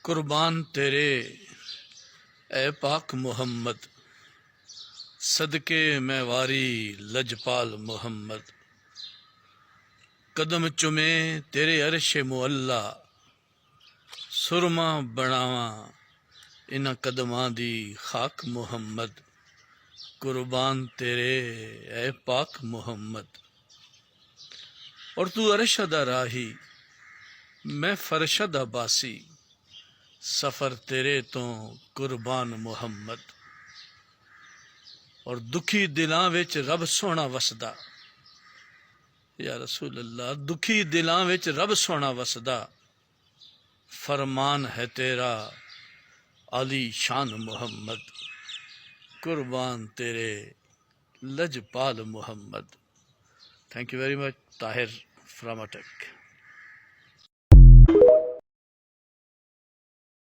कुर्बान तेरे ए पाक मोहम्मद, सदके मैं वारी लजपाल मोहम्मद। कदम चुमे तेरे अरशे मुअल्ला, सुरमा बनावा इन्हां कदमां दी खाक मोहम्मद। कुर्बान तेरे ए पाक मोहम्मद। और तू अरश दा राही, मैं फरश दा बासी, सफर तेरे तो कुर्बान मुहम्मद। और दुखी दिलां विच रब सोहना वसदा, या रसूल अल्लाह, दुखी दिलां विच रब सोहना वसदा। फरमान है तेरा आली शान मुहम्मद। कुर्बान तेरे लजपाल Muhammad. Thank you very much. Tahir from अटक।